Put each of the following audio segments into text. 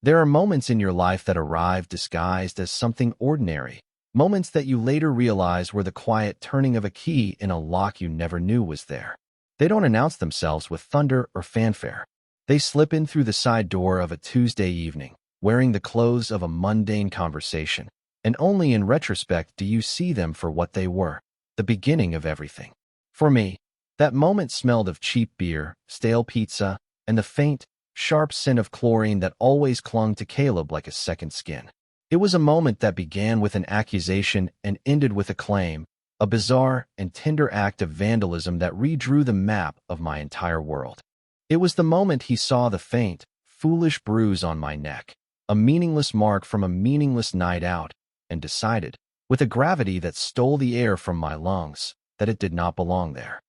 There are moments in your life that arrive disguised as something ordinary, moments that you later realize were the quiet turning of a key in a lock you never knew was there. They don't announce themselves with thunder or fanfare. They slip in through the side door of a Tuesday evening, wearing the clothes of a mundane conversation, and only in retrospect do you see them for what they were, the beginning of everything. For me, that moment smelled of cheap beer, stale pizza, and the faint, sharp scent of chlorine that always clung to Caleb like a second skin. It was a moment that began with an accusation and ended with a claim, a bizarre and tender act of vandalism that redrew the map of my entire world. It was the moment he saw the faint, foolish bruise on my neck, a meaningless mark from a meaningless night out, and decided, with a gravity that stole the air from my lungs, that it did not belong there.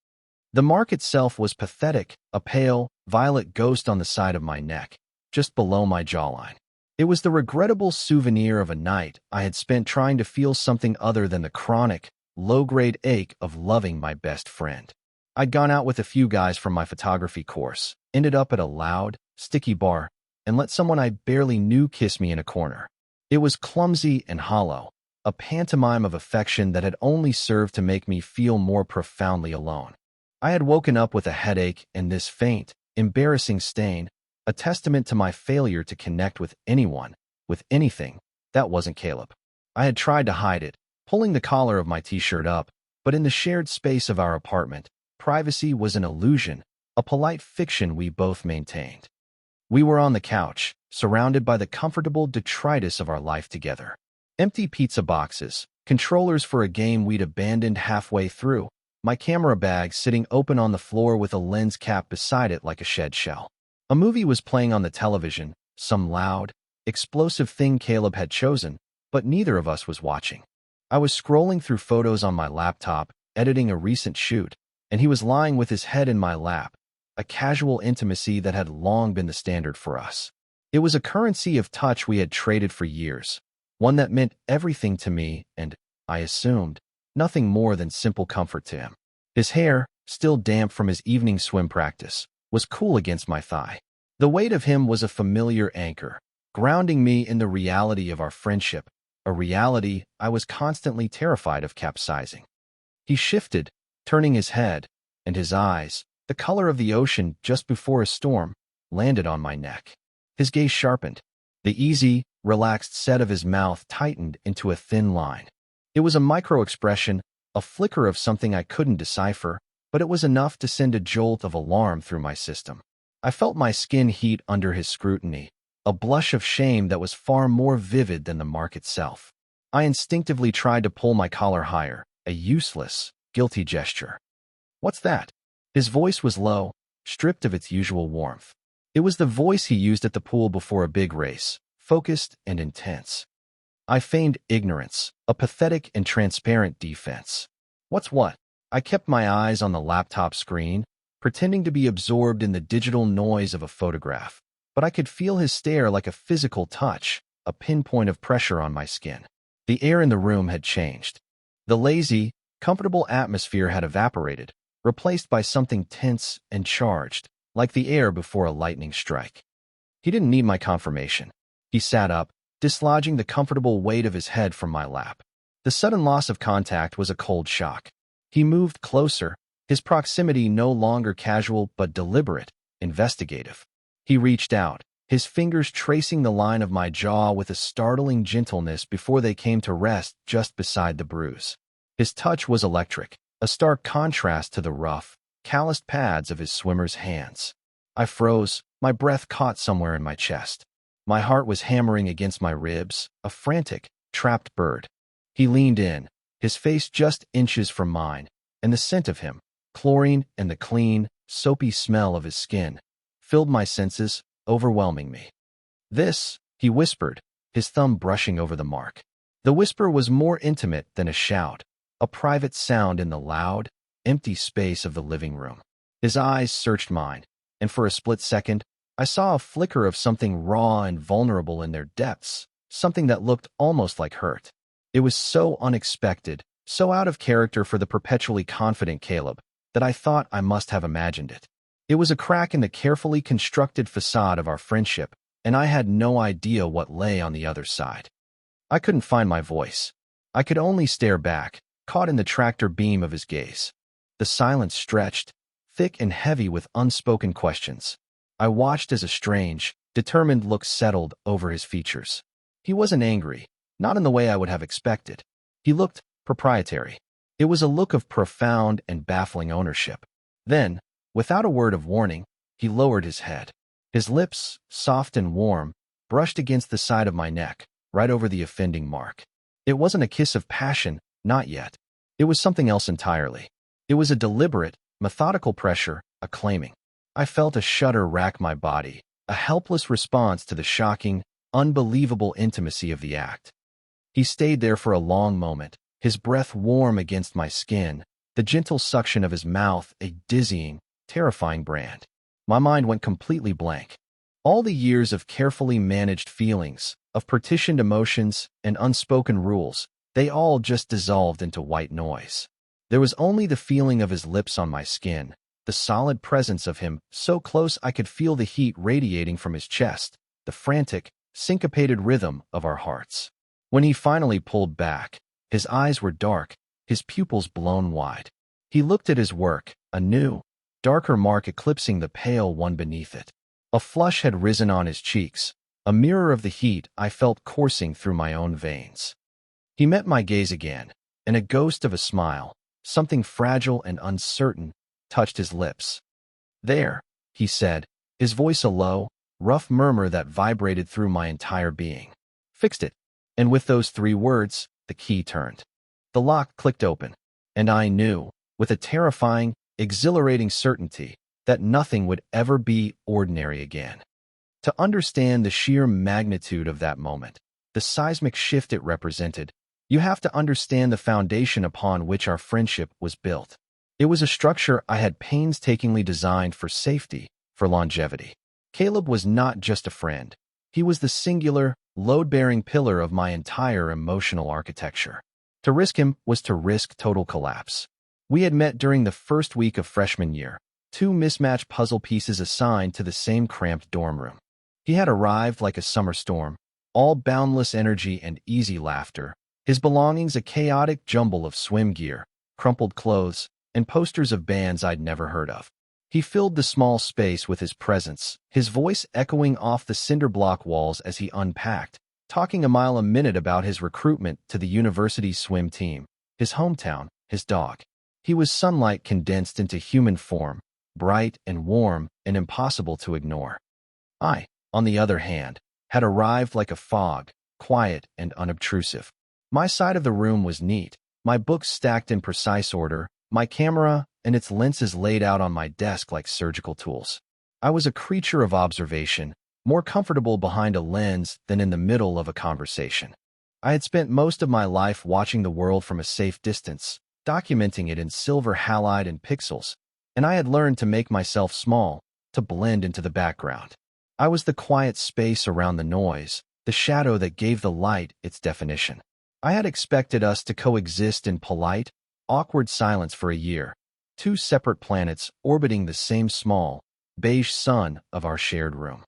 The mark itself was pathetic, a pale, violet ghost on the side of my neck, just below my jawline. It was the regrettable souvenir of a night I had spent trying to feel something other than the chronic, low-grade ache of loving my best friend. I'd gone out with a few guys from my photography course, ended up at a loud, sticky bar, and let someone I barely knew kiss me in a corner. It was clumsy and hollow, a pantomime of affection that had only served to make me feel more profoundly alone. I had woken up with a headache and this faint, embarrassing stain, a testament to my failure to connect with anyone, with anything, that wasn't Caleb. I had tried to hide it, pulling the collar of my t-shirt up, but in the shared space of our apartment, privacy was an illusion, a polite fiction we both maintained. We were on the couch, surrounded by the comfortable detritus of our life together. Empty pizza boxes, controllers for a game we'd abandoned halfway through, my camera bag sitting open on the floor with a lens cap beside it like a shed shell. A movie was playing on the television, some loud, explosive thing Caleb had chosen, but neither of us was watching. I was scrolling through photos on my laptop, editing a recent shoot, and he was lying with his head in my lap, a casual intimacy that had long been the standard for us. It was a currency of touch we had traded for years, one that meant everything to me and, I assumed, nothing more than simple comfort to him. His hair, still damp from his evening swim practice, was cool against my thigh. The weight of him was a familiar anchor, grounding me in the reality of our friendship, a reality I was constantly terrified of capsizing. He shifted, turning his head, and his eyes, the color of the ocean just before a storm, landed on my neck. His gaze sharpened. The easy, relaxed set of his mouth tightened into a thin line. It was a micro-expression, a flicker of something I couldn't decipher, but it was enough to send a jolt of alarm through my system. I felt my skin heat under his scrutiny, a blush of shame that was far more vivid than the mark itself. I instinctively tried to pull my collar higher, a useless, guilty gesture. "What's that?" His voice was low, stripped of its usual warmth. It was the voice he used at the pool before a big race, focused and intense. I feigned ignorance, a pathetic and transparent defense. "What's what?" I kept my eyes on the laptop screen, pretending to be absorbed in the digital noise of a photograph, but I could feel his stare like a physical touch, a pinpoint of pressure on my skin. The air in the room had changed. The lazy, comfortable atmosphere had evaporated, replaced by something tense and charged, like the air before a lightning strike. He didn't need my confirmation. He sat up, dislodging the comfortable weight of his head from my lap. The sudden loss of contact was a cold shock. He moved closer, his proximity no longer casual but deliberate, investigative. He reached out, his fingers tracing the line of my jaw with a startling gentleness before they came to rest just beside the bruise. His touch was electric, a stark contrast to the rough, calloused pads of his swimmer's hands. I froze, my breath caught somewhere in my chest. My heart was hammering against my ribs, a frantic, trapped bird. He leaned in, his face just inches from mine, and the scent of him, chlorine and the clean, soapy smell of his skin, filled my senses, overwhelming me. "This," he whispered, his thumb brushing over the mark. The whisper was more intimate than a shout, a private sound in the loud, empty space of the living room. His eyes searched mine, and for a split second, I saw a flicker of something raw and vulnerable in their depths, something that looked almost like hurt. It was so unexpected, so out of character for the perpetually confident Caleb, that I thought I must have imagined it. It was a crack in the carefully constructed facade of our friendship, and I had no idea what lay on the other side. I couldn't find my voice. I could only stare back, caught in the tractor beam of his gaze. The silence stretched, thick and heavy with unspoken questions. I watched as a strange, determined look settled over his features. He wasn't angry, not in the way I would have expected. He looked proprietary. It was a look of profound and baffling ownership. Then, without a word of warning, he lowered his head. His lips, soft and warm, brushed against the side of my neck, right over the offending mark. It wasn't a kiss of passion, not yet. It was something else entirely. It was a deliberate, methodical pressure, a claiming. I felt a shudder rack my body, a helpless response to the shocking, unbelievable intimacy of the act. He stayed there for a long moment, his breath warm against my skin, the gentle suction of his mouth a dizzying, terrifying brand. My mind went completely blank. All the years of carefully managed feelings, of partitioned emotions and unspoken rules, they all just dissolved into white noise. There was only the feeling of his lips on my skin, the solid presence of him so close I could feel the heat radiating from his chest, the frantic, syncopated rhythm of our hearts. When he finally pulled back, his eyes were dark, his pupils blown wide. He looked at his work, a new, darker mark eclipsing the pale one beneath it. A flush had risen on his cheeks, a mirror of the heat I felt coursing through my own veins. He met my gaze again, and a ghost of a smile, something fragile and uncertain, touched his lips. "There," he said, his voice a low, rough murmur that vibrated through my entire being. "Fixed it." And with those 3 words, the key turned. The lock clicked open, and I knew, with a terrifying, exhilarating certainty, that nothing would ever be ordinary again. To understand the sheer magnitude of that moment, the seismic shift it represented, you have to understand the foundation upon which our friendship was built. It was a structure I had painstakingly designed for safety, for longevity. Caleb was not just a friend. He was the singular, load-bearing pillar of my entire emotional architecture. To risk him was to risk total collapse. We had met during the first week of freshman year, 2 mismatched puzzle pieces assigned to the same cramped dorm room. He had arrived like a summer storm, all boundless energy and easy laughter, his belongings a chaotic jumble of swim gear, crumpled clothes, and posters of bands I'd never heard of. He filled the small space with his presence, his voice echoing off the cinder block walls as he unpacked, talking a mile a minute about his recruitment to the university swim team, his hometown, his dog. He was sunlight condensed into human form, bright and warm and impossible to ignore. I, on the other hand, had arrived like a fog, quiet and unobtrusive. My side of the room was neat, my books stacked in precise order, my camera and its lenses laid out on my desk like surgical tools. I was a creature of observation, more comfortable behind a lens than in the middle of a conversation. I had spent most of my life watching the world from a safe distance, documenting it in silver halide and pixels, and I had learned to make myself small, to blend into the background. I was the quiet space around the noise, the shadow that gave the light its definition. I had expected us to coexist in polite, awkward silence for a year, 2 separate planets orbiting the same small, beige sun of our shared room.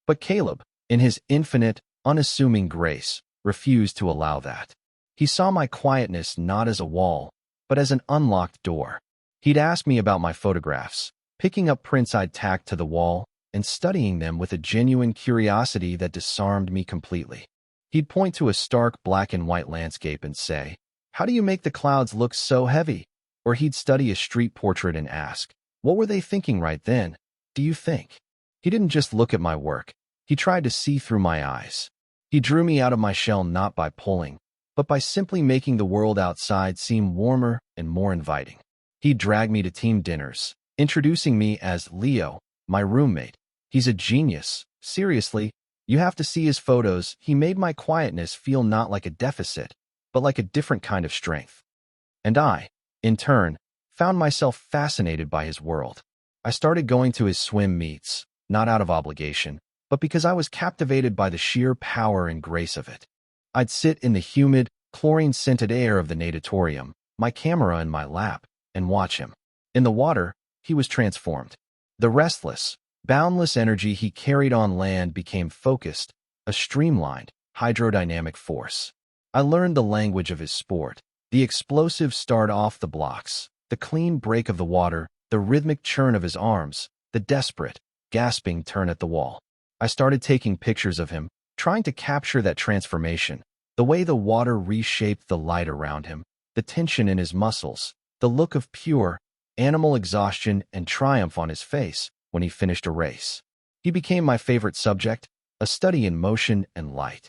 But Caleb, in his infinite, unassuming grace, refused to allow that. He saw my quietness not as a wall, but as an unlocked door. He'd ask me about my photographs, picking up prints I'd tacked to the wall, and studying them with a genuine curiosity that disarmed me completely. He'd point to a stark black and white landscape and say, "How do you make the clouds look so heavy?" Or he'd study a street portrait and ask, "What were they thinking right then, do you think?" He didn't just look at my work. He tried to see through my eyes. He drew me out of my shell not by pulling, but by simply making the world outside seem warmer and more inviting. He'd drag me to team dinners, introducing me as Leo, my roommate. "He's a genius. Seriously, you have to see his photos." He made my quietness feel not like a deficit, but like a different kind of strength. And I, in turn, found myself fascinated by his world. I started going to his swim meets, not out of obligation, but because I was captivated by the sheer power and grace of it. I'd sit in the humid, chlorine-scented air of the natatorium, my camera in my lap, and watch him. In the water, he was transformed. The restless, Boundless energy he carried on land became focused, a streamlined, hydrodynamic force. I learned the language of his sport, the explosive start off the blocks, the clean break of the water, the rhythmic churn of his arms, the desperate, gasping turn at the wall. I started taking pictures of him, trying to capture that transformation, the way the water reshaped the light around him, the tension in his muscles, the look of pure, animal exhaustion and triumph on his face when he finished a race. He became my favorite subject, a study in motion and light.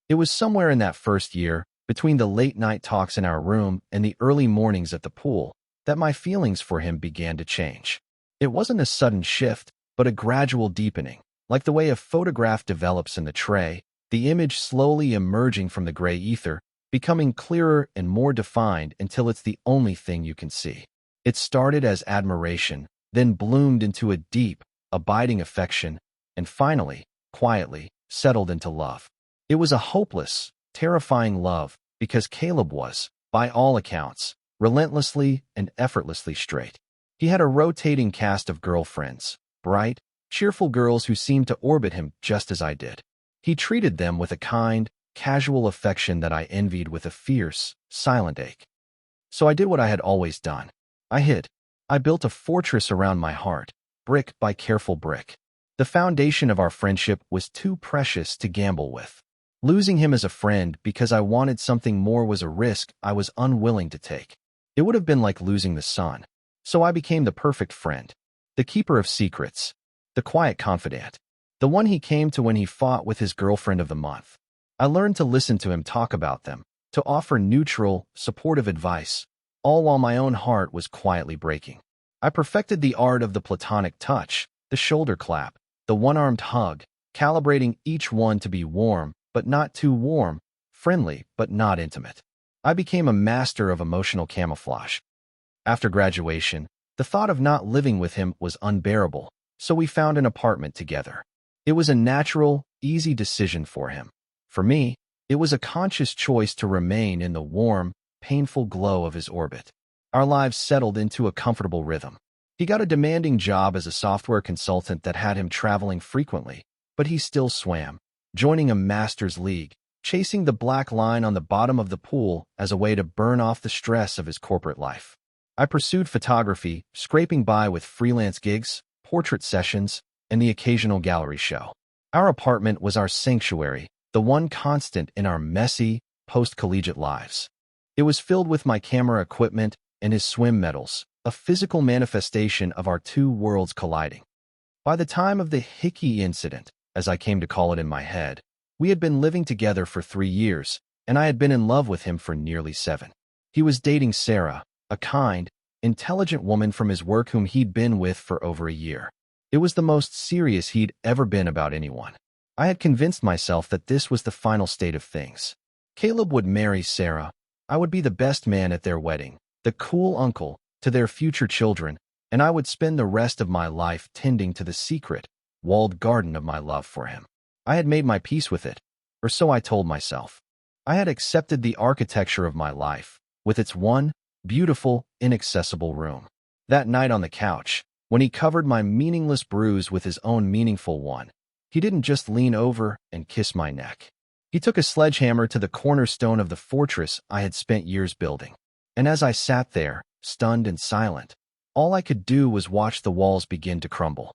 It was somewhere in that first year, between the late-night talks in our room and the early mornings at the pool, that my feelings for him began to change. It wasn't a sudden shift, but a gradual deepening, like the way a photograph develops in the tray, the image slowly emerging from the gray ether, becoming clearer and more defined until it's the only thing you can see. It started as admiration, then bloomed into a deep, abiding affection, and finally, quietly, settled into love. It was a hopeless, terrifying love because Caleb was, by all accounts, relentlessly and effortlessly straight. He had a rotating cast of girlfriends, bright, cheerful girls who seemed to orbit him just as I did. He treated them with a kind, casual affection that I envied with a fierce, silent ache. So I did what I had always done. I hid. I built a fortress around my heart, brick by careful brick. The foundation of our friendship was too precious to gamble with. Losing him as a friend because I wanted something more was a risk I was unwilling to take. It would have been like losing the sun. So I became the perfect friend, the keeper of secrets, the quiet confidant, the one he came to when he fought with his girlfriend of the month. I learned to listen to him talk about them, to offer neutral, supportive advice, all while my own heart was quietly breaking. I perfected the art of the platonic touch, the shoulder clap, the one-armed hug, calibrating each one to be warm, but not too warm, friendly, but not intimate. I became a master of emotional camouflage. After graduation, the thought of not living with him was unbearable, so we found an apartment together. It was a natural, easy decision for him. For me, it was a conscious choice to remain in the warm, painful glow of his orbit. Our lives settled into a comfortable rhythm. He got a demanding job as a software consultant that had him traveling frequently, but he still swam, joining a master's league, chasing the black line on the bottom of the pool as a way to burn off the stress of his corporate life. I pursued photography, scraping by with freelance gigs, portrait sessions, and the occasional gallery show. Our apartment was our sanctuary, the one constant in our messy, post-collegiate lives. It was filled with my camera equipment and his swim medals, a physical manifestation of our two worlds colliding. By the time of the Hickey incident, as I came to call it in my head, we had been living together for 3 years, and I had been in love with him for nearly 7. He was dating Sarah, a kind, intelligent woman from his work whom he'd been with for over a year. It was the most serious he'd ever been about anyone. I had convinced myself that this was the final state of things. Caleb would marry Sarah. I would be the best man at their wedding, the cool uncle to their future children, and I would spend the rest of my life tending to the secret, walled garden of my love for him. I had made my peace with it, or so I told myself. I had accepted the architecture of my life, with its one, beautiful, inaccessible room. That night on the couch, when he covered my meaningless bruise with his own meaningful one, he didn't just lean over and kiss my neck. He took a sledgehammer to the cornerstone of the fortress I had spent years building. And as I sat there, stunned and silent, all I could do was watch the walls begin to crumble.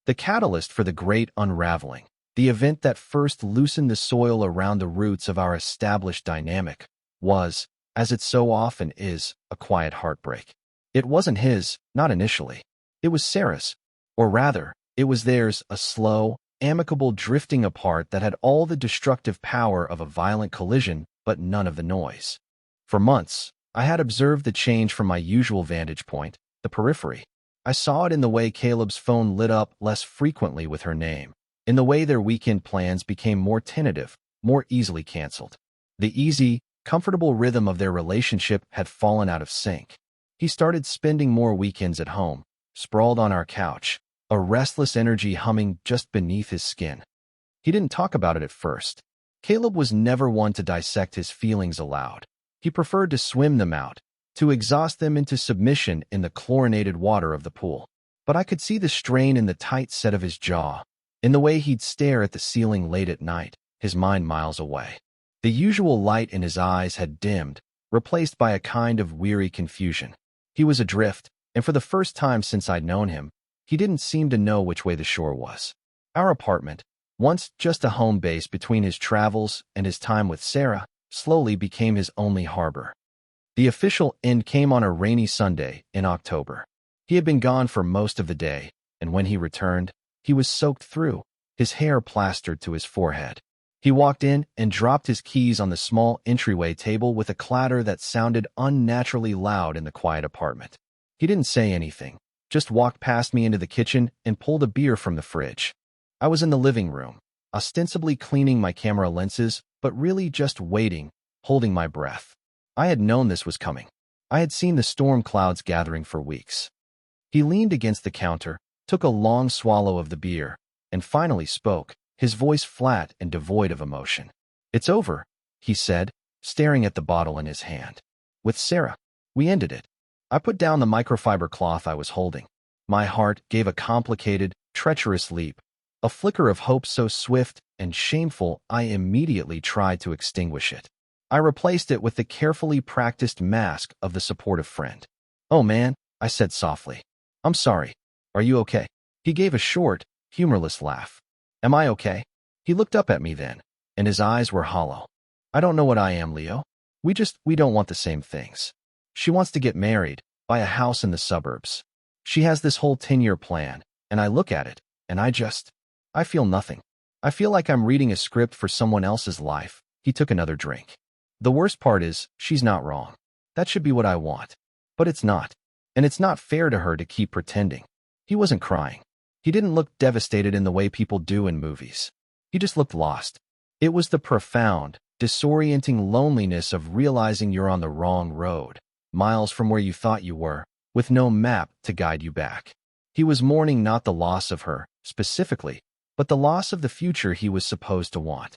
The catalyst for the great unraveling, the event that first loosened the soil around the roots of our established dynamic, was, as it so often is, a quiet heartbreak. It wasn't his, not initially. It was Sarah's. Or rather, it was theirs, a slow, amicable drifting apart that had all the destructive power of a violent collision, but none of the noise. For months, I had observed the change from my usual vantage point, the periphery. I saw it in the way Caleb's phone lit up less frequently with her name, in the way their weekend plans became more tentative, more easily canceled. The easy, comfortable rhythm of their relationship had fallen out of sync. He started spending more weekends at home, sprawled on our couch, a restless energy humming just beneath his skin. He didn't talk about it at first. Caleb was never one to dissect his feelings aloud. He preferred to swim them out, to exhaust them into submission in the chlorinated water of the pool. but I could see the strain in the tight set of his jaw, in the way he'd stare at the ceiling late at night, his mind miles away. The usual light in his eyes had dimmed, replaced by a kind of weary confusion. He was adrift, and for the first time since I'd known him, he didn't seem to know which way the shore was. Our apartment, once just a home base between his travels and his time with Sarah, slowly became his only harbor. The official end came on a rainy Sunday in October. He had been gone for most of the day, and when he returned, he was soaked through, his hair plastered to his forehead. He walked in and dropped his keys on the small entryway table with a clatter that sounded unnaturally loud in the quiet apartment. He didn't say anything, just walked past me into the kitchen and pulled a beer from the fridge. I was in the living room, ostensibly cleaning my camera lenses, but really just waiting, holding my breath. I had known this was coming. I had seen the storm clouds gathering for weeks. He leaned against the counter, took a long swallow of the beer, and finally spoke, his voice flat and devoid of emotion. "It's over," he said, staring at the bottle in his hand. "With Sarah. We ended it." I put down the microfiber cloth I was holding. My heart gave a complicated, treacherous leap, a flicker of hope so swift and shameful I immediately tried to extinguish it. I replaced it with the carefully practiced mask of the supportive friend. "Oh man," I said softly. "I'm sorry. Are you okay?" He gave a short, humorless laugh. "Am I okay?" He looked up at me then, and his eyes were hollow. "I don't know what I am, Leo. We don't want the same things. She wants to get married, buy a house in the suburbs. She has this whole 10-year plan, and I look at it, and I feel nothing. I feel like I'm reading a script for someone else's life." He took another drink. "The worst part is, she's not wrong. That should be what I want. But it's not. And it's not fair to her to keep pretending." He wasn't crying. He didn't look devastated in the way people do in movies. He just looked lost. It was the profound, disorienting loneliness of realizing you're on the wrong road, miles from where you thought you were, with no map to guide you back. He was mourning not the loss of her, specifically, but the loss of the future he was supposed to want.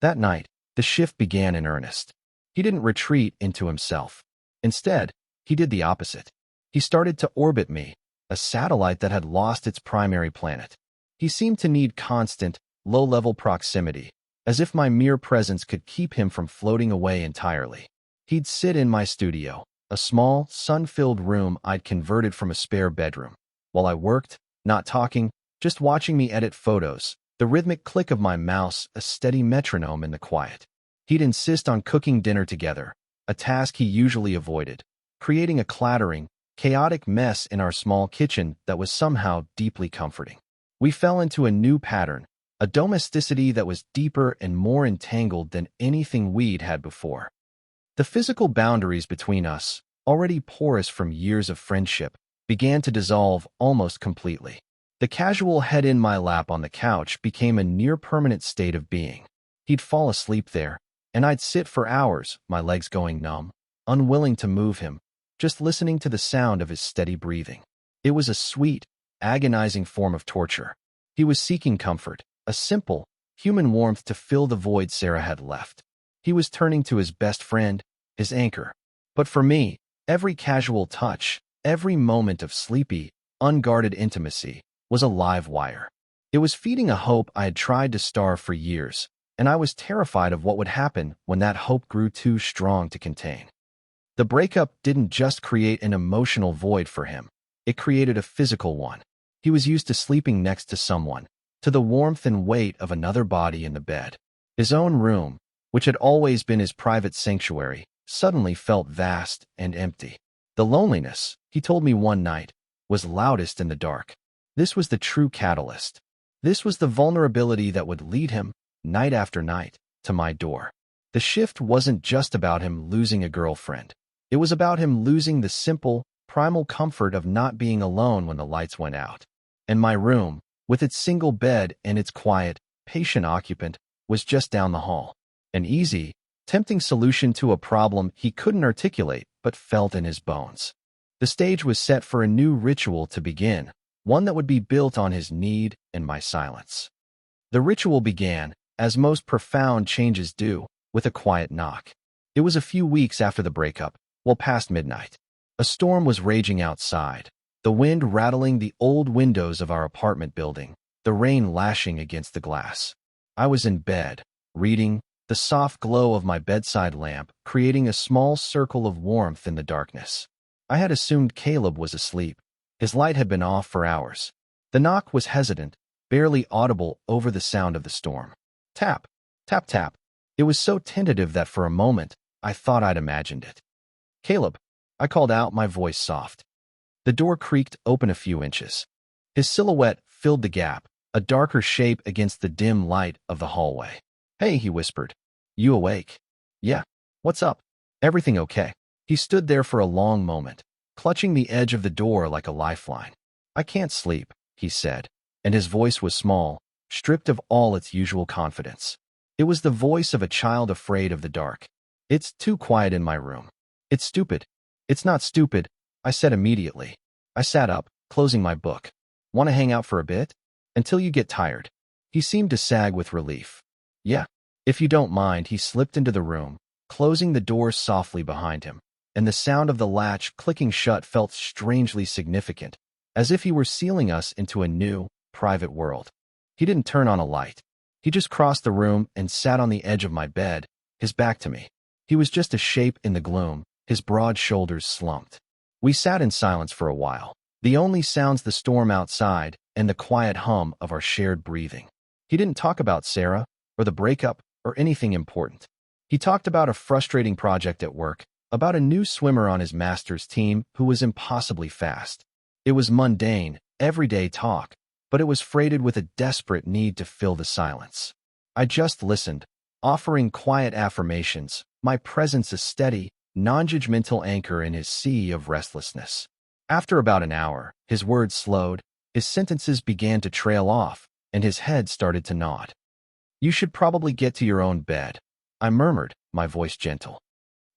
That night, the shift began in earnest. He didn't retreat into himself. Instead, he did the opposite. He started to orbit me, a satellite that had lost its primary planet. He seemed to need constant, low-level proximity, as if my mere presence could keep him from floating away entirely. He'd sit in my studio, a small, sun-filled room I'd converted from a spare bedroom, while I worked, not talking, just watching me edit photos, the rhythmic click of my mouse a steady metronome in the quiet. He'd insist on cooking dinner together, a task he usually avoided, creating a clattering, chaotic mess in our small kitchen that was somehow deeply comforting. We fell into a new pattern, a domesticity that was deeper and more entangled than anything we'd had before. The physical boundaries between us, already porous from years of friendship, began to dissolve almost completely. The casual head in my lap on the couch became a near-permanent state of being. He'd fall asleep there, and I'd sit for hours, my legs going numb, unwilling to move him, just listening to the sound of his steady breathing. It was a sweet, agonizing form of torture. He was seeking comfort, a simple, human warmth to fill the void Sarah had left. He was turning to his best friend, his anchor. But for me, every casual touch, every moment of sleepy, unguarded intimacy, was a live wire. It was feeding a hope I had tried to starve for years, and I was terrified of what would happen when that hope grew too strong to contain. The breakup didn't just create an emotional void for him. It created a physical one. He was used to sleeping next to someone, to the warmth and weight of another body in the bed. His own room, which had always been his private sanctuary, suddenly felt vast and empty. The loneliness, he told me one night, was loudest in the dark. This was the true catalyst. This was the vulnerability that would lead him, night after night, to my door. The shift wasn't just about him losing a girlfriend. It was about him losing the simple, primal comfort of not being alone when the lights went out. And my room, with its single bed and its quiet, patient occupant, was just down the hall. An easy, tempting solution to a problem he couldn't articulate but felt in his bones. The stage was set for a new ritual to begin, one that would be built on his need and my silence. The ritual began, as most profound changes do, with a quiet knock. It was a few weeks after the breakup, well past midnight. A storm was raging outside. the wind rattling the old windows of our apartment building, the rain lashing against the glass. I was in bed, reading, the soft glow of my bedside lamp creating a small circle of warmth in the darkness. I had assumed Caleb was asleep. His light had been off for hours. The knock was hesitant, barely audible over the sound of the storm. Tap, tap, tap. It was so tentative that for a moment, I thought I'd imagined it. Caleb, I called out, my voice soft. The door creaked open a few inches. His silhouette filled the gap, a darker shape against the dim light of the hallway. Hey, he whispered. You awake? Yeah. What's up? Everything okay? He stood there for a long moment, clutching the edge of the door like a lifeline. I can't sleep, he said, and his voice was small, stripped of all its usual confidence. It was the voice of a child afraid of the dark. It's too quiet in my room. It's stupid. It's not stupid, I said immediately. I sat up, closing my book. Want to hang out for a bit? Until you get tired. He seemed to sag with relief. Yeah. If you don't mind, he slipped into the room, closing the door softly behind him, and the sound of the latch clicking shut felt strangely significant, as if he were sealing us into a new, private world. He didn't turn on a light. He just crossed the room and sat on the edge of my bed, his back to me. He was just a shape in the gloom, his broad shoulders slumped. We sat in silence for a while, the only sounds the storm outside and the quiet hum of our shared breathing. He didn't talk about Sarah, or the breakup, or anything important. He talked about a frustrating project at work, about a new swimmer on his master's team who was impossibly fast. It was mundane, everyday talk, but it was freighted with a desperate need to fill the silence. I just listened, offering quiet affirmations, my presence a steady, non-judgmental anchor in his sea of restlessness. After about an hour, his words slowed, his sentences began to trail off, and his head started to nod. You should probably get to your own bed, I murmured, my voice gentle.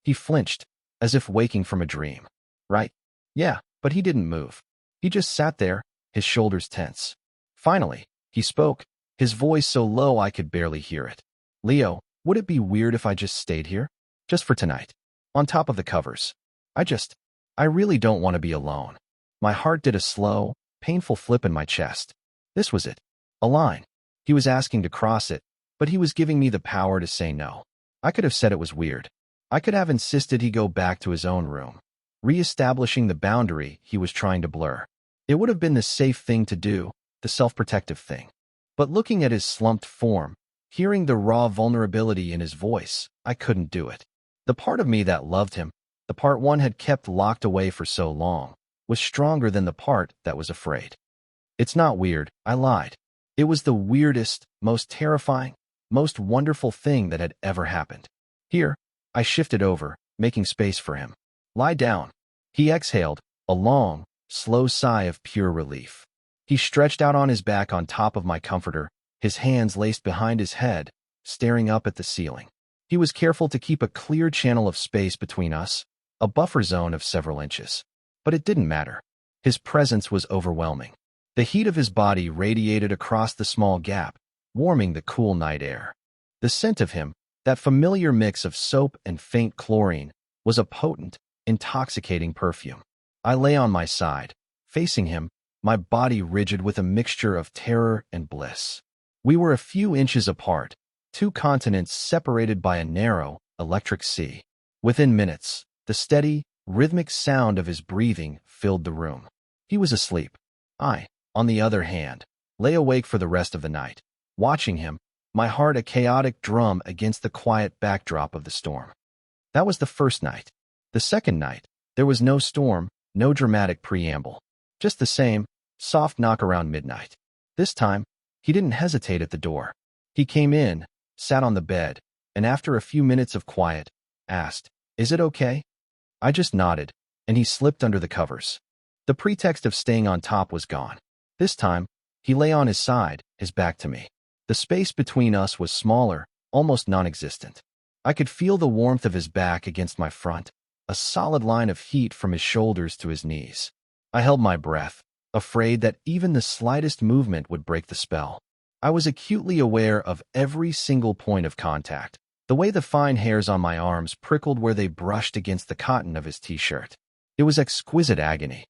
He flinched, as if waking from a dream. Right? Yeah, but he didn't move. He just sat there, his shoulders tense. Finally, he spoke, his voice so low I could barely hear it. Leo, would it be weird if I just stayed here? Just for tonight. On top of the covers. I really don't want to be alone. My heart did a slow, painful flip in my chest. This was it. A line. He was asking to cross it, but he was giving me the power to say no. I could have said it was weird. I could have insisted he go back to his own room, re-establishing the boundary he was trying to blur. It would have been the safe thing to do, the self-protective thing. But looking at his slumped form, hearing the raw vulnerability in his voice, I couldn't do it. The part of me that loved him, the part one had kept locked away for so long, was stronger than the part that was afraid. It's not weird, I lied. It was the weirdest, most terrifying, most wonderful thing that had ever happened. Here, I shifted over, making space for him. Lie down. He exhaled, a long, slow sigh of pure relief. He stretched out on his back on top of my comforter, his hands laced behind his head, staring up at the ceiling. He was careful to keep a clear channel of space between us, a buffer zone of several inches. But it didn't matter. His presence was overwhelming. The heat of his body radiated across the small gap, warming the cool night air. The scent of him, that familiar mix of soap and faint chlorine, was a potent, intoxicating perfume. I lay on my side, facing him, my body rigid with a mixture of terror and bliss. We were a few inches apart, two continents separated by a narrow, electric sea. Within minutes, the steady, rhythmic sound of his breathing filled the room. He was asleep. I, on the other hand, lay awake for the rest of the night, watching him, my heart a chaotic drum against the quiet backdrop of the storm. That was the first night. The second night, there was no storm, no dramatic preamble. Just the same, soft knock around midnight. This time, he didn't hesitate at the door. He came in, sat on the bed, and after a few minutes of quiet, asked, "Is it okay?" I just nodded, and he slipped under the covers. The pretext of staying on top was gone. This time, he lay on his side, his back to me. The space between us was smaller, almost non-existent. I could feel the warmth of his back against my front, a solid line of heat from his shoulders to his knees. I held my breath, afraid that even the slightest movement would break the spell. I was acutely aware of every single point of contact, the way the fine hairs on my arms prickled where they brushed against the cotton of his t-shirt. It was exquisite agony.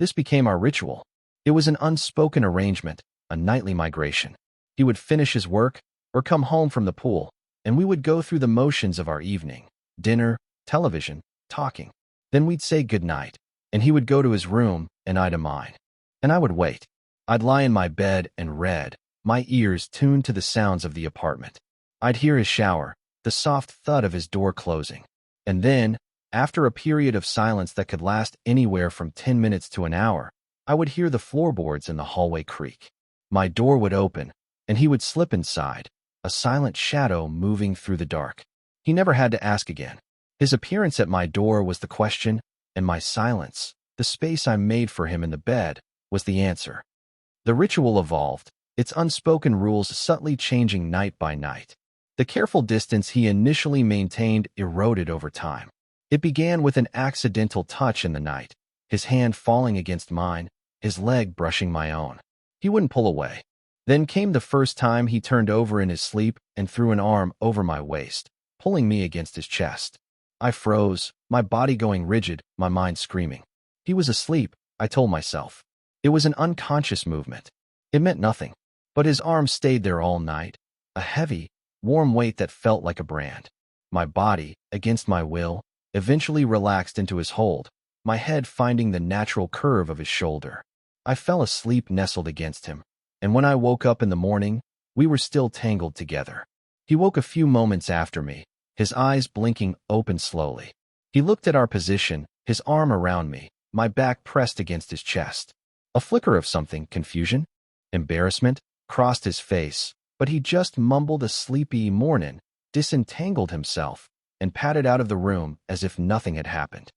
This became our ritual. It was an unspoken arrangement, a nightly migration. He would finish his work or come home from the pool, and we would go through the motions of our evening: dinner, television, talking. Then we'd say goodnight, and he would go to his room and I to mine. And I would wait. I'd lie in my bed and read, my ears tuned to the sounds of the apartment. I'd hear his shower, the soft thud of his door closing. And then, after a period of silence that could last anywhere from 10 minutes to an hour, I would hear the floorboards in the hallway creak. My door would open, and he would slip inside, a silent shadow moving through the dark. He never had to ask again. His appearance at my door was the question, and my silence, the space I made for him in the bed, was the answer. The ritual evolved, its unspoken rules subtly changing night by night. The careful distance he initially maintained eroded over time. It began with an accidental touch in the night, his hand falling against mine, his leg brushing my own. He wouldn't pull away. Then came the first time he turned over in his sleep and threw an arm over my waist, pulling me against his chest. I froze, my body going rigid, my mind screaming. He was asleep, I told myself. It was an unconscious movement. It meant nothing. But his arm stayed there all night, a heavy, warm weight that felt like a brand. My body, against my will, eventually relaxed into his hold, my head finding the natural curve of his shoulder. I fell asleep nestled against him, and when I woke up in the morning, we were still tangled together. He woke a few moments after me, his eyes blinking open slowly. He looked at our position, his arm around me, my back pressed against his chest. A flicker of something, confusion, embarrassment, crossed his face, but he just mumbled a sleepy "mornin'," disentangled himself, and padded out of the room as if nothing had happened.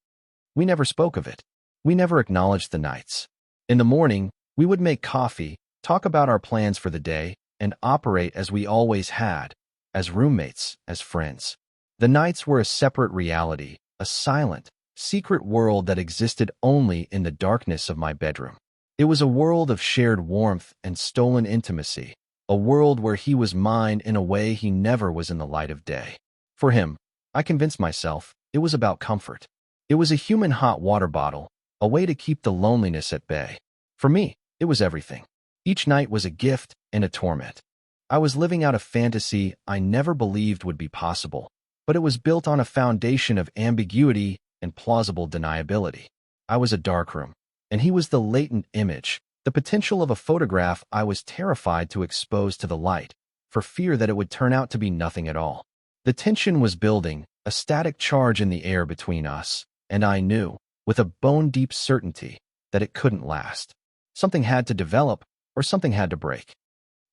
We never spoke of it. We never acknowledged the nights. In the morning, we would make coffee, talk about our plans for the day, and operate as we always had, as roommates, as friends. The nights were a separate reality, a silent, secret world that existed only in the darkness of my bedroom. It was a world of shared warmth and stolen intimacy, a world where he was mine in a way he never was in the light of day. For him, I convinced myself, it was about comfort. It was a human hot water bottle, a way to keep the loneliness at bay. For me, it was everything. Each night was a gift and a torment. I was living out a fantasy I never believed would be possible, but it was built on a foundation of ambiguity and plausible deniability. I was a darkroom, and he was the latent image, the potential of a photograph I was terrified to expose to the light, for fear that it would turn out to be nothing at all. The tension was building, a static charge in the air between us, and I knew, with a bone-deep certainty, that it couldn't last. Something had to develop, or something had to break.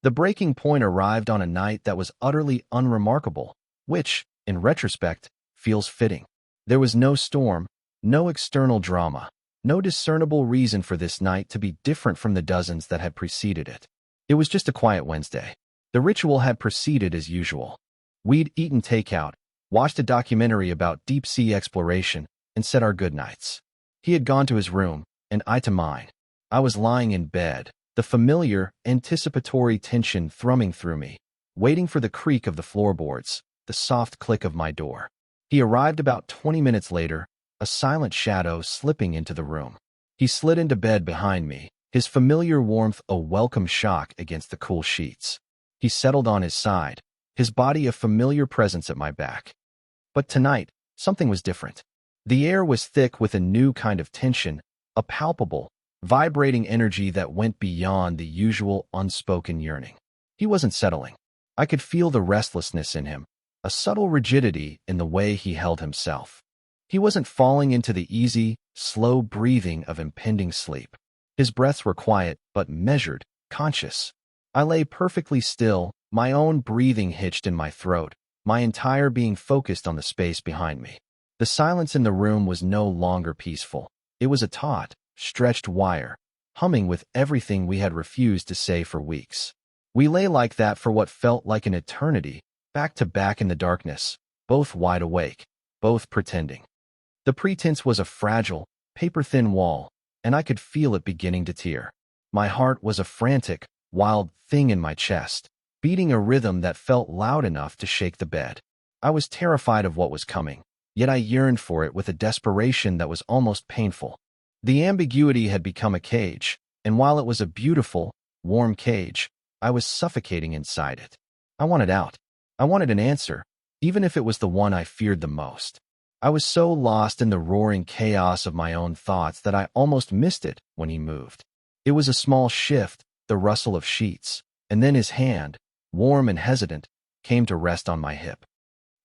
The breaking point arrived on a night that was utterly unremarkable, which, in retrospect, feels fitting. There was no storm, no external drama, no discernible reason for this night to be different from the dozens that had preceded it. It was just a quiet Wednesday. The ritual had proceeded as usual. We'd eaten takeout, watched a documentary about deep-sea exploration, and said our goodnights. He had gone to his room, and I to mine. I was lying in bed, the familiar, anticipatory tension thrumming through me, waiting for the creak of the floorboards, the soft click of my door. He arrived about 20 minutes later, a silent shadow slipping into the room. He slid into bed behind me, his familiar warmth a welcome shock against the cool sheets. He settled on his side, his body a familiar presence at my back. But tonight, something was different. The air was thick with a new kind of tension, a palpable, vibrating energy that went beyond the usual unspoken yearning. He wasn't settling. I could feel the restlessness in him, a subtle rigidity in the way he held himself. He wasn't falling into the easy, slow breathing of impending sleep. His breaths were quiet, but measured, conscious. I lay perfectly still, my own breathing hitched in my throat, my entire being focused on the space behind me. The silence in the room was no longer peaceful. It was a taut, stretched wire, humming with everything we had refused to say for weeks. We lay like that for what felt like an eternity, back to back in the darkness, both wide awake, both pretending. The pretense was a fragile, paper-thin wall, and I could feel it beginning to tear. My heart was a frantic, wild thing in my chest, beating a rhythm that felt loud enough to shake the bed. I was terrified of what was coming, yet I yearned for it with a desperation that was almost painful. The ambiguity had become a cage, and while it was a beautiful, warm cage, I was suffocating inside it. I wanted out. I wanted an answer, even if it was the one I feared the most. I was so lost in the roaring chaos of my own thoughts that I almost missed it when he moved. It was a small shift, the rustle of sheets, and then his hand, warm and hesitant, came to rest on my hip.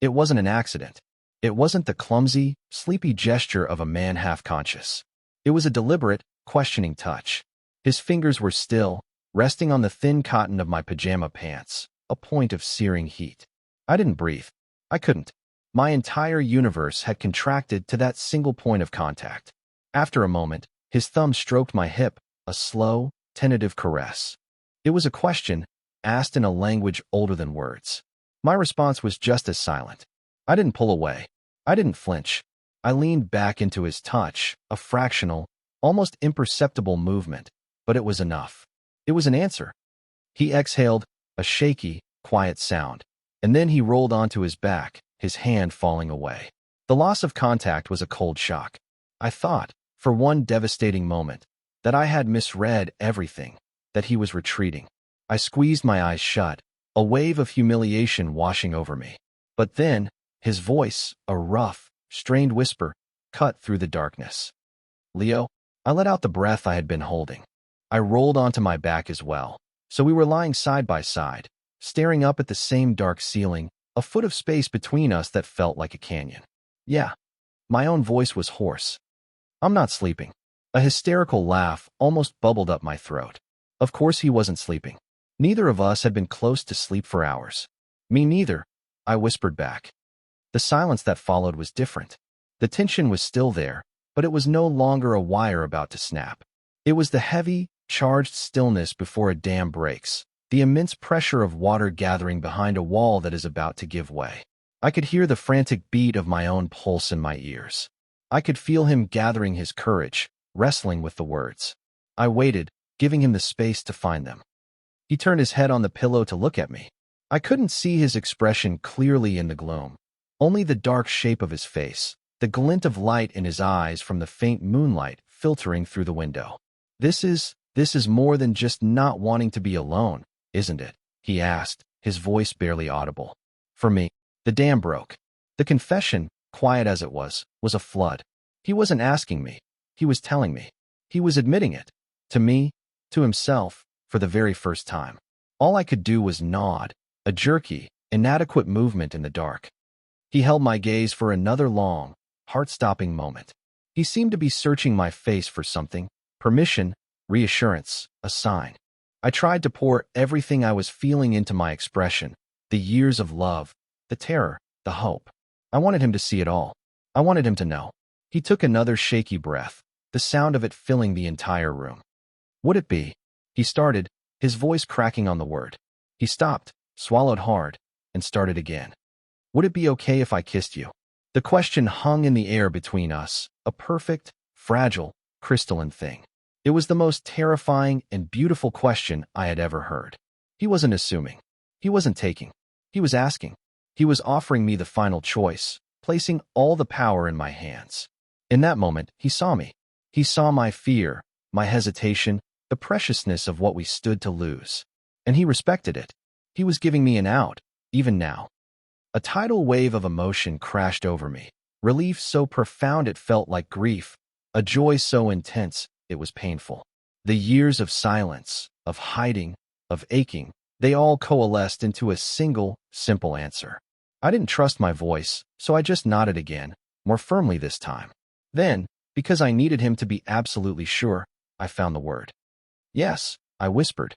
It wasn't an accident. It wasn't the clumsy, sleepy gesture of a man half-conscious. It was a deliberate, questioning touch. His fingers were still, resting on the thin cotton of my pajama pants, a point of searing heat. I didn't breathe. I couldn't. My entire universe had contracted to that single point of contact. After a moment, his thumb stroked my hip, a slow, tentative caress. It was a question, asked in a language older than words. My response was just as silent. I didn't pull away. I didn't flinch. I leaned back into his touch, a fractional, almost imperceptible movement, but it was enough. It was an answer. He exhaled, a shaky, quiet sound, and then he rolled onto his back, his hand falling away. The loss of contact was a cold shock. I thought, for one devastating moment, that I had misread everything, that he was retreating. I squeezed my eyes shut, a wave of humiliation washing over me. But then, his voice, a rough, strained whisper, cut through the darkness. "Leo," I let out the breath I had been holding. I rolled onto my back as well, so we were lying side by side, staring up at the same dark ceiling, a foot of space between us that felt like a canyon. "Yeah." My own voice was hoarse. "I'm not sleeping." A hysterical laugh almost bubbled up my throat. Of course he wasn't sleeping. Neither of us had been close to sleep for hours. "Me neither," I whispered back. The silence that followed was different. The tension was still there, but it was no longer a wire about to snap. It was the heavy, charged stillness before a dam breaks, the immense pressure of water gathering behind a wall that is about to give way. I could hear the frantic beat of my own pulse in my ears. I could feel him gathering his courage, wrestling with the words. I waited, giving him the space to find them. He turned his head on the pillow to look at me. I couldn't see his expression clearly in the gloom, only the dark shape of his face, the glint of light in his eyes from the faint moonlight filtering through the window. This is more than just not wanting to be alone, isn't it?" he asked, his voice barely audible. For me, the dam broke. The confession, quiet as it was a flood. He wasn't asking me. He was telling me. He was admitting it. To me, to himself, for the very first time. All I could do was nod, a jerky, inadequate movement in the dark. He held my gaze for another long, heart-stopping moment. He seemed to be searching my face for something, permission, reassurance, a sign. I tried to pour everything I was feeling into my expression, the years of love, the terror, the hope. I wanted him to see it all. I wanted him to know. He took another shaky breath, the sound of it filling the entire room. "Would it be?" He started, his voice cracking on the word. He stopped, swallowed hard, and started again. "Would it be okay if I kissed you?" The question hung in the air between us, a perfect, fragile, crystalline thing. It was the most terrifying and beautiful question I had ever heard. He wasn't assuming. He wasn't taking. He was asking. He was offering me the final choice, placing all the power in my hands. In that moment, he saw me. He saw my fear, my hesitation, the preciousness of what we stood to lose. And he respected it. He was giving me an out, even now. A tidal wave of emotion crashed over me, relief so profound it felt like grief, a joy so intense it was painful. The years of silence, of hiding, of aching, they all coalesced into a single, simple answer. I didn't trust my voice, so I just nodded again, more firmly this time. Then, because I needed him to be absolutely sure, I found the word. "Yes," I whispered.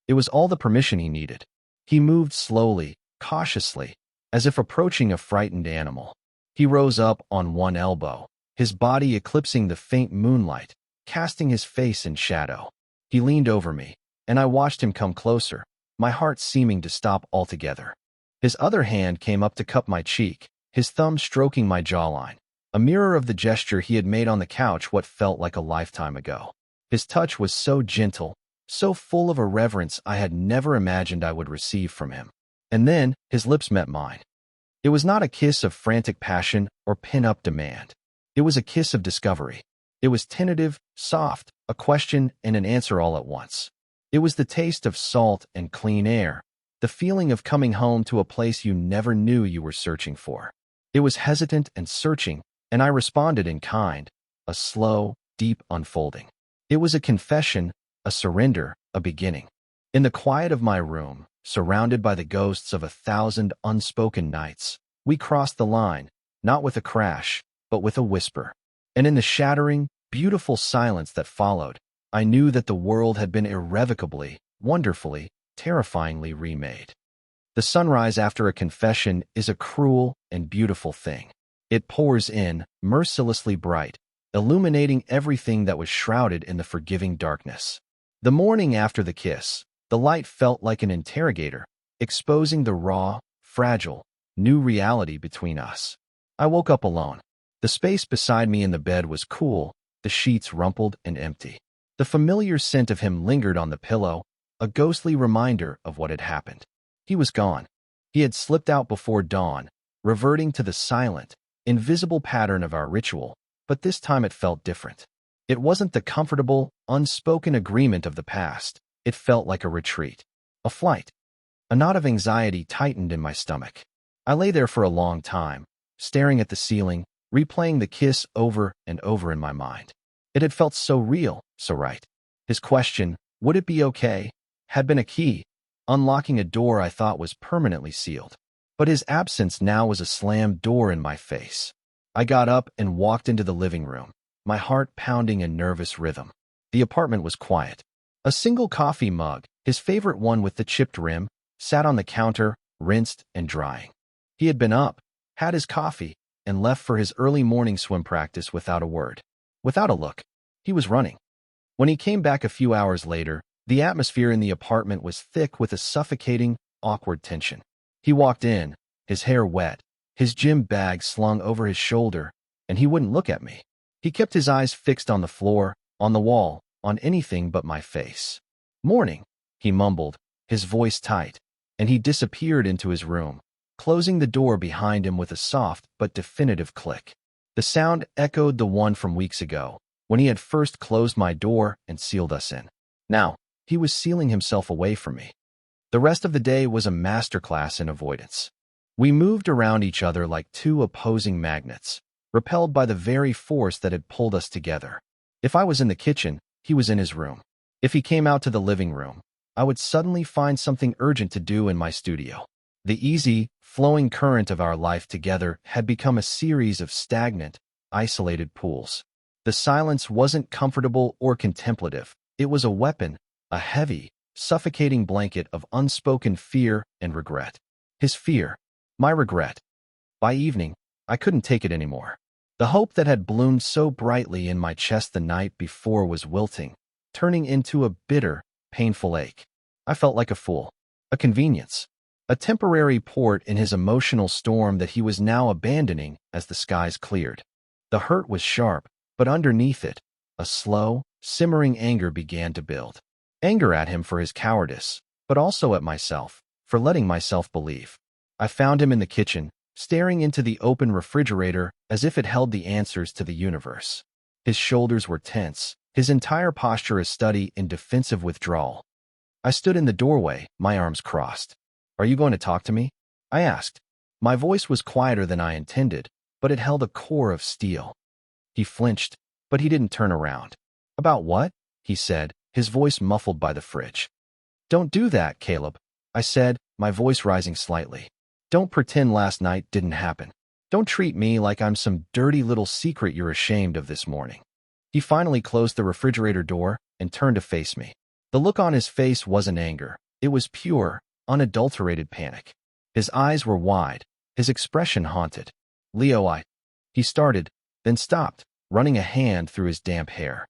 It was all the permission he needed. He moved slowly, cautiously, as if approaching a frightened animal. He rose up on one elbow, his body eclipsing the faint moonlight, casting his face in shadow. He leaned over me, and I watched him come closer, my heart seeming to stop altogether. His other hand came up to cup my cheek, his thumb stroking my jawline, a mirror of the gesture he had made on the couch what felt like a lifetime ago. His touch was so gentle, so full of a reverence I had never imagined I would receive from him. And then, his lips met mine. It was not a kiss of frantic passion or pin-up demand. It was a kiss of discovery. It was tentative, soft, a question and an answer all at once. It was the taste of salt and clean air, the feeling of coming home to a place you never knew you were searching for. It was hesitant and searching, and I responded in kind, a slow, deep unfolding. It was a confession, a surrender, a beginning. In the quiet of my room, surrounded by the ghosts of 1,000 unspoken nights, we crossed the line, not with a crash, but with a whisper. And in the shattering, beautiful silence that followed, I knew that the world had been irrevocably, wonderfully, terrifyingly remade. The sunrise after a confession is a cruel and beautiful thing. It pours in, mercilessly bright, illuminating everything that was shrouded in the forgiving darkness. The morning after the kiss, the light felt like an interrogator, exposing the raw, fragile, new reality between us. I woke up alone. The space beside me in the bed was cool, the sheets rumpled and empty. The familiar scent of him lingered on the pillow, a ghostly reminder of what had happened. He was gone. He had slipped out before dawn, reverting to the silent, invisible pattern of our ritual, but this time it felt different. It wasn't the comfortable, unspoken agreement of the past. It felt like a retreat, a flight. A knot of anxiety tightened in my stomach. I lay there for a long time, staring at the ceiling, replaying the kiss over and over in my mind. It had felt so real, so right. His question, would it be okay, had been a key, unlocking a door I thought was permanently sealed. But his absence now was a slammed door in my face. I got up and walked into the living room, my heart pounding a nervous rhythm. The apartment was quiet. A single coffee mug, his favorite one with the chipped rim, sat on the counter, rinsed and drying. He had been up, had his coffee, and left for his early morning swim practice without a word. Without a look. He was running. When he came back a few hours later, the atmosphere in the apartment was thick with a suffocating, awkward tension. He walked in, his hair wet, his gym bag slung over his shoulder, and he wouldn't look at me. He kept his eyes fixed on the floor, on the wall, on anything but my face. "Morning," he mumbled, his voice tight, and he disappeared into his room, closing the door behind him with a soft but definitive click. The sound echoed the one from weeks ago, when he had first closed my door and sealed us in. Now, he was sealing himself away from me. The rest of the day was a masterclass in avoidance. We moved around each other like two opposing magnets, repelled by the very force that had pulled us together. If I was in the kitchen, he was in his room. If he came out to the living room, I would suddenly find something urgent to do in my studio. The easy, flowing current of our life together had become a series of stagnant, isolated pools. The silence wasn't comfortable or contemplative. It was a weapon, a heavy, suffocating blanket of unspoken fear and regret. His fear, my regret. By evening, I couldn't take it anymore. The hope that had bloomed so brightly in my chest the night before was wilting, turning into a bitter, painful ache. I felt like a fool, a convenience, a temporary port in his emotional storm that he was now abandoning as the skies cleared. The hurt was sharp, but underneath it, a slow, simmering anger began to build. Anger at him for his cowardice, but also at myself, for letting myself believe. I found him in the kitchen, staring into the open refrigerator as if it held the answers to the universe. His shoulders were tense, his entire posture a study in defensive withdrawal. I stood in the doorway, my arms crossed. "Are you going to talk to me?" I asked. My voice was quieter than I intended, but it held a core of steel. He flinched, but he didn't turn around. "About what?" he said, his voice muffled by the fridge. "Don't do that, Caleb," I said, my voice rising slightly. "Don't pretend last night didn't happen. Don't treat me like I'm some dirty little secret you're ashamed of this morning." He finally closed the refrigerator door and turned to face me. The look on his face wasn't anger. It was pure, unadulterated panic. His eyes were wide, his expression haunted. "Leo, he started, then stopped, running a hand through his damp hair.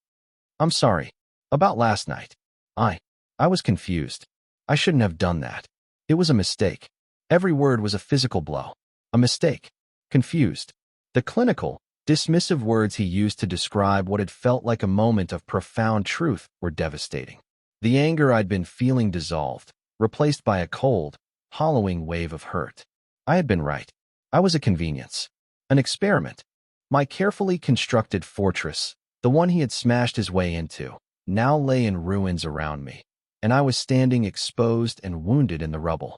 "I'm sorry. About last night. I was confused. I shouldn't have done that. It was a mistake." Every word was a physical blow. A mistake. Confused. The clinical, dismissive words he used to describe what had felt like a moment of profound truth were devastating. The anger I'd been feeling dissolved, replaced by a cold, hollowing wave of hurt. I had been right. I was a convenience. An experiment. My carefully constructed fortress, The one he had smashed his way into, now lay in ruins around me, and I was standing exposed and wounded in the rubble.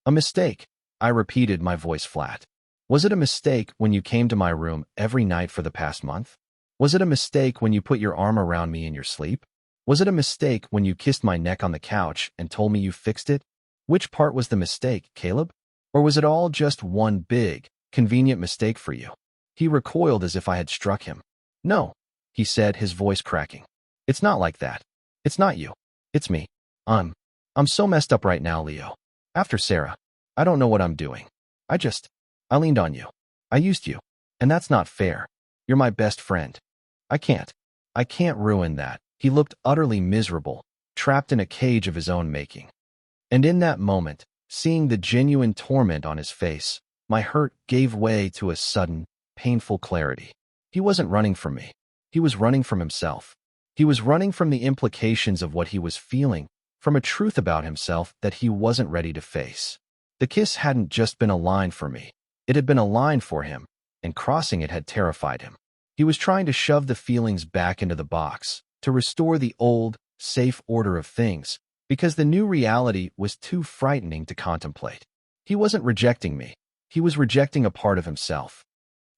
A mistake, I repeated, my voice flat. Was it a mistake when you came to my room every night for the past month? Was it a mistake when you put your arm around me in your sleep? Was it a mistake when you kissed my neck on the couch and told me you fixed it? Which part was the mistake, Caleb? Or was it all just one big, convenient mistake for you? He recoiled as if I had struck him. No, he said, his voice cracking. It's not like that. It's not you. It's me. I'm so messed up right now, Leo. After Sarah, I don't know what I'm doing. I leaned on you. I used you. And that's not fair. You're my best friend. I can't ruin that. He looked utterly miserable, trapped in a cage of his own making. And in that moment, seeing the genuine torment on his face, my hurt gave way to a sudden, painful clarity. He wasn't running from me. He was running from himself. He was running from the implications of what he was feeling, from a truth about himself that he wasn't ready to face. The kiss hadn't just been a line for me. It had been a line for him, and crossing it had terrified him. He was trying to shove the feelings back into the box, to restore the old, safe order of things, because the new reality was too frightening to contemplate. He wasn't rejecting me. He was rejecting a part of himself.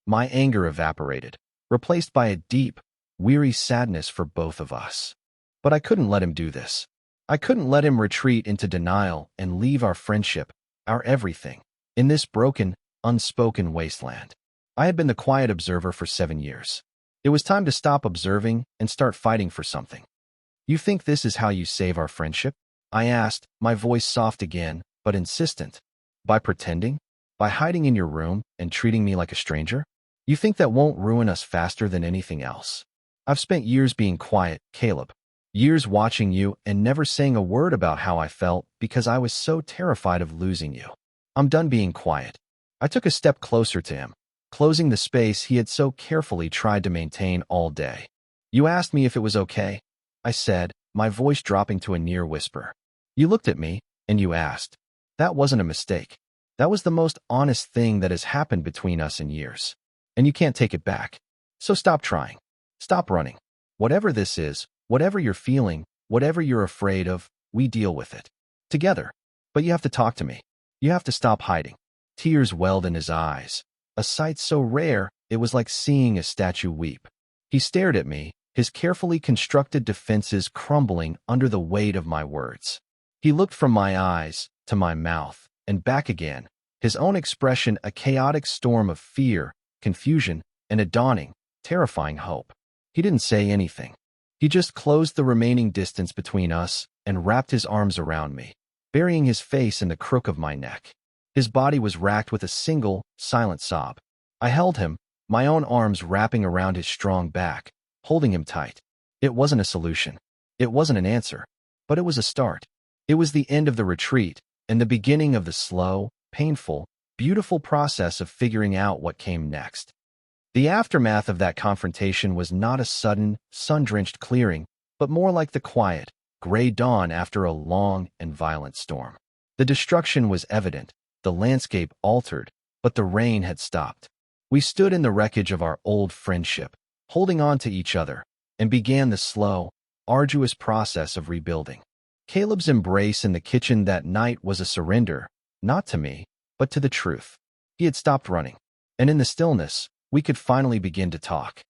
My anger evaporated, replaced by a deep, weary sadness for both of us. But I couldn't let him do this. I couldn't let him retreat into denial and leave our friendship, our everything, in this broken, unspoken wasteland. I had been the quiet observer for 7 years. It was time to stop observing and start fighting for something. You think this is how you save our friendship? I asked, my voice soft again, but insistent. By pretending? By hiding in your room and treating me like a stranger? You think that won't ruin us faster than anything else? I've spent years being quiet, Caleb. Years watching you and never saying a word about how I felt because I was so terrified of losing you. I'm done being quiet. I took a step closer to him, closing the space he had so carefully tried to maintain all day. You asked me if it was okay, I said, my voice dropping to a near whisper. You looked at me, and you asked. That wasn't a mistake. That was the most honest thing that has happened between us in years. And you can't take it back. So stop trying. Stop running. Whatever this is, whatever you're feeling, whatever you're afraid of, we deal with it. Together. But you have to talk to me. You have to stop hiding. Tears welled in his eyes. A sight so rare, it was like seeing a statue weep. He stared at me, his carefully constructed defenses crumbling under the weight of my words. He looked from my eyes to my mouth and back again, his own expression a chaotic storm of fear, confusion, and a dawning, terrifying hope. He didn't say anything. He just closed the remaining distance between us and wrapped his arms around me, burying his face in the crook of my neck. His body was racked with a single, silent sob. I held him, my own arms wrapping around his strong back, holding him tight. It wasn't a solution. It wasn't an answer. But it was a start. It was the end of the retreat and the beginning of the slow, painful, beautiful process of figuring out what came next. The aftermath of that confrontation was not a sudden, sun-drenched clearing, but more like the quiet, gray dawn after a long and violent storm. The destruction was evident. The landscape altered, but the rain had stopped. We stood in the wreckage of our old friendship, holding on to each other, and began the slow, arduous process of rebuilding. Caleb's embrace in the kitchen that night was a surrender, not to me, but to the truth. He had stopped running, and in the stillness, we could finally begin to talk.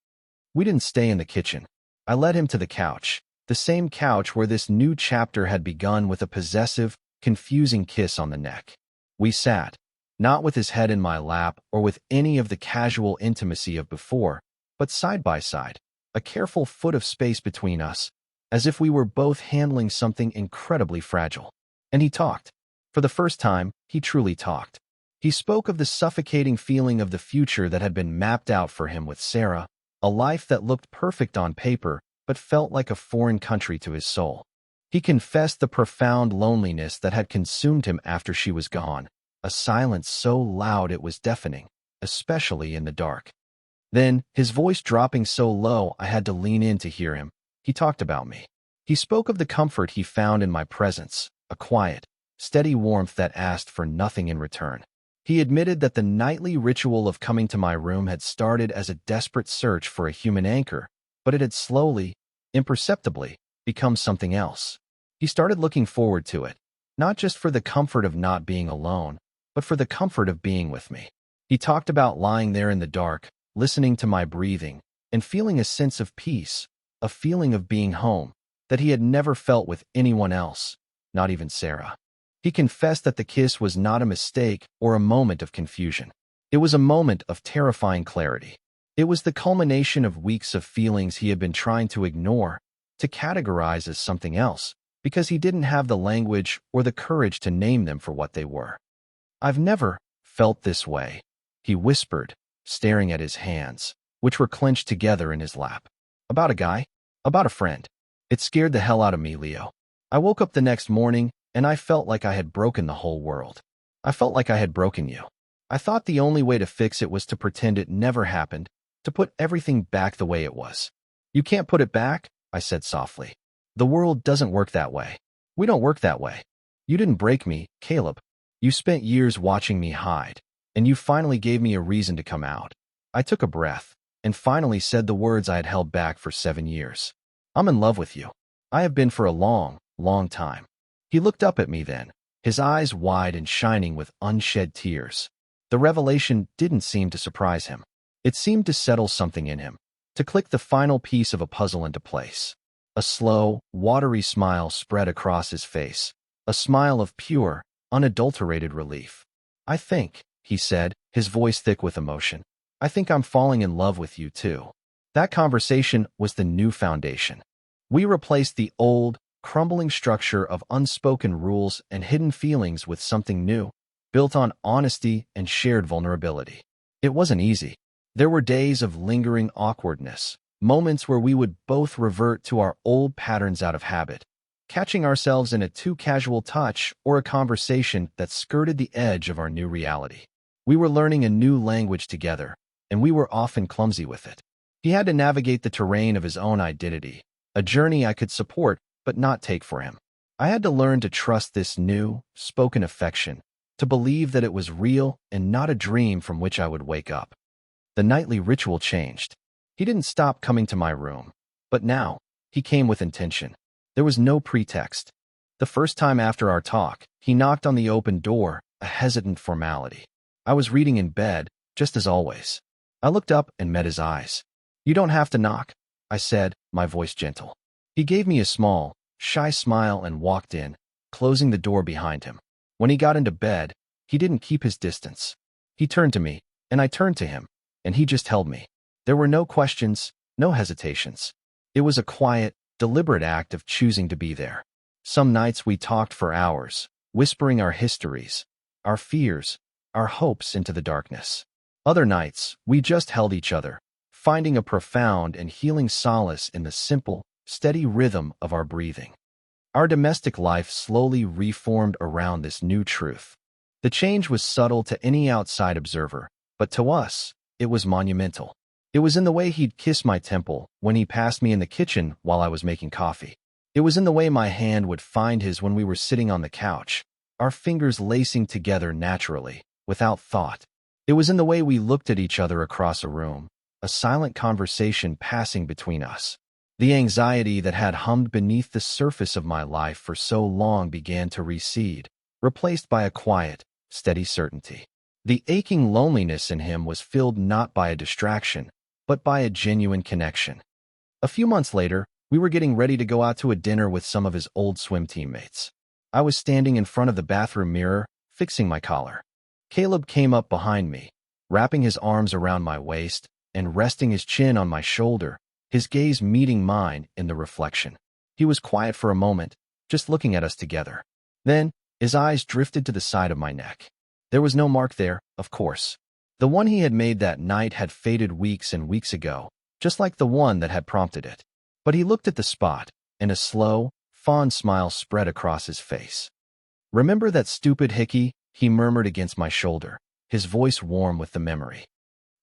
We didn't stay in the kitchen. I led him to the couch, the same couch where this new chapter had begun with a possessive, confusing kiss on the neck. We sat, not with his head in my lap or with any of the casual intimacy of before, but side by side, a careful foot of space between us, as if we were both handling something incredibly fragile. And he talked. For the first time, he truly talked. He spoke of the suffocating feeling of the future that had been mapped out for him with Sarah, a life that looked perfect on paper but felt like a foreign country to his soul. He confessed the profound loneliness that had consumed him after she was gone, a silence so loud it was deafening, especially in the dark. Then, his voice dropping so low I had to lean in to hear him, he talked about me. He spoke of the comfort he found in my presence, a quiet, steady warmth that asked for nothing in return. He admitted that the nightly ritual of coming to my room had started as a desperate search for a human anchor, but it had slowly, imperceptibly, become something else. He started looking forward to it, not just for the comfort of not being alone, but for the comfort of being with me. He talked about lying there in the dark, listening to my breathing, and feeling a sense of peace, a feeling of being home, that he had never felt with anyone else, not even Sarah. He confessed that the kiss was not a mistake or a moment of confusion. It was a moment of terrifying clarity. It was the culmination of weeks of feelings he had been trying to ignore, to categorize as something else, because he didn't have the language or the courage to name them for what they were. "I've never felt this way," he whispered, staring at his hands, which were clenched together in his lap. "About a guy? About a friend." It scared the hell out of me, Leo. I woke up the next morning, and I felt like I had broken the whole world. I felt like I had broken you. I thought the only way to fix it was to pretend it never happened, to put everything back the way it was. "You can't put it back," I said softly. "The world doesn't work that way. We don't work that way. You didn't break me, Caleb. You spent years watching me hide, and you finally gave me a reason to come out." I took a breath, and finally said the words I had held back for 7 years. "I'm in love with you. I have been for a long, long time." He looked up at me then, his eyes wide and shining with unshed tears. The revelation didn't seem to surprise him. It seemed to settle something in him, to click the final piece of a puzzle into place. A slow, watery smile spread across his face, a smile of pure, unadulterated relief. "I think," he said, his voice thick with emotion, "I think I'm falling in love with you too." That conversation was the new foundation. We replaced the old, crumbling structure of unspoken rules and hidden feelings with something new, built on honesty and shared vulnerability. It wasn't easy. There were days of lingering awkwardness, moments where we would both revert to our old patterns out of habit, catching ourselves in a too casual touch or a conversation that skirted the edge of our new reality. We were learning a new language together, and we were often clumsy with it. He had to navigate the terrain of his own identity, a journey I could support but not take for him. I had to learn to trust this new, spoken affection, to believe that it was real and not a dream from which I would wake up. The nightly ritual changed. He didn't stop coming to my room, but now he came with intention. There was no pretext. The first time after our talk, he knocked on the open door, a hesitant formality. I was reading in bed, just as always. I looked up and met his eyes. "You don't have to knock," I said, my voice gentle. He gave me a small, shy smile and walked in, closing the door behind him. When he got into bed, he didn't keep his distance. He turned to me, and I turned to him, and he just held me. There were no questions, no hesitations. It was a quiet, deliberate act of choosing to be there. Some nights we talked for hours, whispering our histories, our fears, our hopes into the darkness. Other nights, we just held each other, finding a profound and healing solace in the simple, steady rhythm of our breathing. Our domestic life slowly reformed around this new truth. The change was subtle to any outside observer, but to us, it was monumental. It was in the way he'd kiss my temple when he passed me in the kitchen while I was making coffee. It was in the way my hand would find his when we were sitting on the couch, our fingers lacing together naturally, without thought. It was in the way we looked at each other across a room, a silent conversation passing between us. The anxiety that had hummed beneath the surface of my life for so long began to recede, replaced by a quiet, steady certainty. The aching loneliness in him was filled not by a distraction, but by a genuine connection. A few months later, we were getting ready to go out to a dinner with some of his old swim teammates. I was standing in front of the bathroom mirror, fixing my collar. Caleb came up behind me, wrapping his arms around my waist and resting his chin on my shoulder, his gaze meeting mine in the reflection. He was quiet for a moment, just looking at us together. Then, his eyes drifted to the side of my neck. There was no mark there, of course. The one he had made that night had faded weeks and weeks ago, just like the one that had prompted it. But he looked at the spot, and a slow, fond smile spread across his face. "Remember that stupid Hickey?" he murmured against my shoulder, his voice warm with the memory.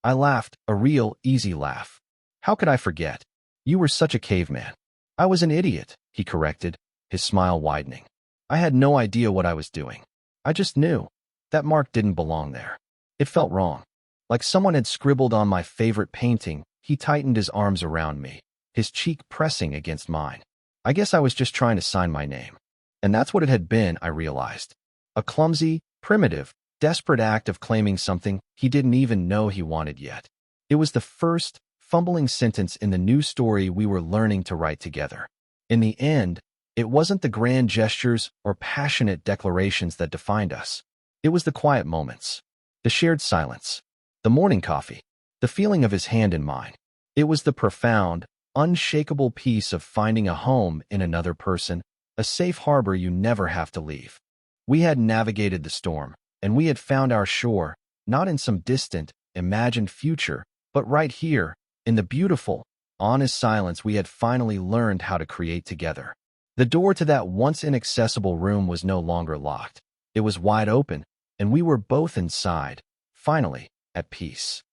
I laughed, a real, easy laugh. "How could I forget? You were such a caveman." "I was an idiot," he corrected, his smile widening. "I had no idea what I was doing. I just knew. That mark didn't belong there. It felt wrong. Like someone had scribbled on my favorite painting." He tightened his arms around me, his cheek pressing against mine. I guess I was just trying to sign my name. And that's what it had been, I realized. A clumsy, primitive, desperate act of claiming something he didn't even know he wanted yet. It was the first, fumbling sentence in the new story we were learning to write together. In the end, it wasn't the grand gestures or passionate declarations that defined us. It was the quiet moments, the shared silence, the morning coffee, the feeling of his hand in mine. It was the profound, unshakable peace of finding a home in another person, a safe harbor you never have to leave. We had navigated the storm, and we had found our shore, not in some distant, imagined future, but right here, in the beautiful, honest silence we had finally learned how to create together. The door to that once inaccessible room was no longer locked. It was wide open, and we were both inside, finally, at peace.